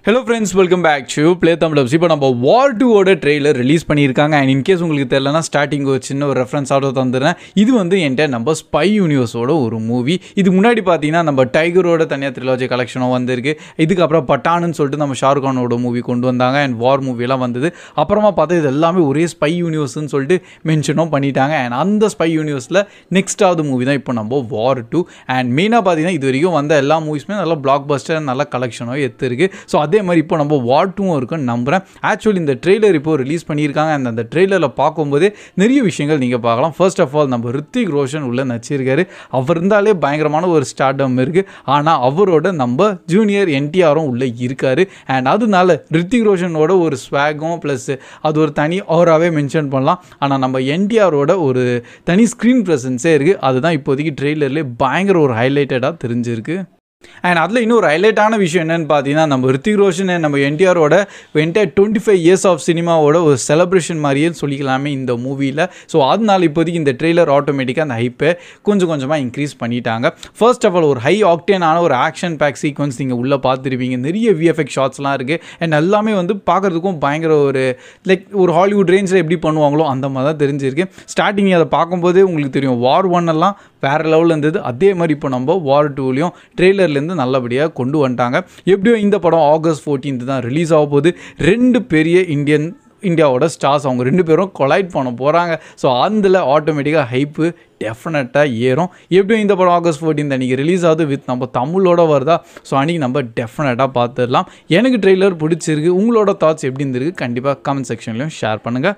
Hello friends, welcome back to Play Tamil Labs. இப்போ நம்ம வார் 2 ஓட ட்ரெய்லர் ரிலீஸ் பண்ணியிருக்காங்க. அண்ட் இன்கேஸ் உங்களுக்கு தெரியலனா ஸ்டார்டிங் ஒரு சின்ன ஒரு ரெஃபரன்ஸ் ஆட்டோ தந்துடுறேன். இது வந்து என்கிட்ட நம்ம ஸ்பை யூனிவர்ஸோட ஒரு மூவி. இது முன்னாடி பார்த்தீங்கன்னா நம்ம டைகரோட தனியாக த்ரிலாஜி கலெக்ஷனும் வந்திருக்கு. இதுக்கப்புறம் பட்டானுன்னு சொல்லிட்டு நம்ம ஷாருக்கானோட மூவி கொண்டு வந்தாங்க. அண்ட் வார் மூவியெல்லாம் வந்தது. அப்புறமா பார்த்தா இது எல்லாமே ஒரே ஸ்பை யூனிவர்ஸ்ன்னு சொல்லிட்டு மென்ஷனும் பண்ணிட்டாங்க. அண்ட் அந்த ஸ்பை யூனிவர்ஸில் நெக்ஸ்டாவது மூவி தான் இப்போ நம்ம வார் 2. அண்ட் மெயினாக பார்த்தீங்கன்னா இது வரைக்கும் வந்த எல்லா மூவிஸுமே நல்லா பிளாக் பஸ்டர் நல்ல கலெக்ஷனோ எடுத்துருக்கு. ஸோ அதே மாதிரி இப்போ நம்ம வார் 2 இருக்குன்னு நம்புகிறேன். ஆக்சுவலி இந்த ட்ரெய்லர் இப்போ ரிலீஸ் பண்ணியிருக்காங்க. அந்த ட்ரெய்லரில் பார்க்கும்போதே நிறைய விஷயங்கள் நீங்கள் பார்க்கலாம். ஃபர்ஸ்ட் ஆஃப் ஆல் நம்ம ரித்திக் ரோஷன் உள்ள நடிச்சிருக்காரு. அவர் இருந்தாலே பயங்கரமான ஒரு ஸ்டார்டம் இருக்குது. ஆனால் அவரோட நம்ம ஜூனியர் என்டிஆரும் உள்ளே இருக்கார். அண்ட் அதனால ரித்திக் ரோஷனோட ஒரு ஸ்வாகும் ப்ளஸ் அது ஒரு தனி ஓராகவே மென்ஷன் பண்ணலாம். ஆனால் நம்ம என்டிஆரோட ஒரு தனி ஸ்க்ரீன் ப்ரெசன்ஸே இருக்குது. அதுதான் இப்போதைக்கு ட்ரெய்லர்லேயே பயங்கர ஒரு ஹைலைட்டடாக தெரிஞ்சிருக்கு. அண்ட் அதில் இன்னொரு ஹைலைட்டான விஷயம் என்னென்னு பார்த்தீங்கன்னா நம்ம ரித்திக் ரோஷன் நம்ம என்டிஆரோட 25 இயர்ஸ் ஆஃப் சினிமாவோட ஒரு செலிப்ரேஷன் மாதிரியே சொல்லிக்கலாமே இந்த மூவியில். ஸோ அதனால இப்போதைக்கு இந்த ட்ரெய்லர் ஆட்டோமேட்டிக்காக அந்த ஹைப்பை கொஞ்சம் கொஞ்சமாக இன்க்ரீஸ் பண்ணிட்டாங்க. ஃபர்ஸ்ட் ஆஃப் ஆல் ஒரு ஹை ஆக்டேனான ஒரு ஆக்ஷன் பேக் சீக்வன்ஸ் நீங்கள் உள்ளே பார்த்துருப்பீங்க. நிறைய விஎஃப்எக்ஸ் ஷாட்ஸ்லாம் இருக்குது. அண்ட் எல்லாமே வந்து பார்க்குறதுக்கும் பயங்கர ஒரு ஒரு ஹாலிவுட் ரேஞ்சில் எப்படி பண்ணுவாங்களோ அந்த மாதிரி தான் தெரிஞ்சிருக்கு. ஸ்டார்டிங் அதை பார்க்கும்போதே உங்களுக்கு தெரியும் வார் 1 எல்லாம் வேறு லெவலில் இருந்தது. அதே மாதிரி இப்போ நம்ம வார் 2லையும் ட்ரெய்லர்லேருந்து நல்லபடியாக கொண்டு வந்துட்டாங்க. எப்படியோ இந்த படம் August 14 தான் ரிலீஸ் ஆக போகுது. 2 பெரிய இந்தியாவோட ஸ்டார்ஸ் அவங்க 2 பேரும் கொலைட் பண்ண போகிறாங்க. ஸோ அதில் ஆட்டோமேட்டிக்காக ஹைப்பு டெஃபினட்டாக ஏறும். எப்படியும் இந்த படம் August 14 அன்றைக்கி ரிலீஸ் ஆகுது வித் நம்ம தமிழோட வருதா. ஸோ அன்றைக்கி நம்ம டெஃபினட்டாக பார்த்துடலாம். எனக்கு ட்ரெய்லர் பிடிச்சிருக்கு. உங்களோட தாட்ஸ் எப்படி இருந்திருக்கு கண்டிப்பாக கமெண்ட் செக்ஷன்லையும் ஷேர் பண்ணுங்கள்.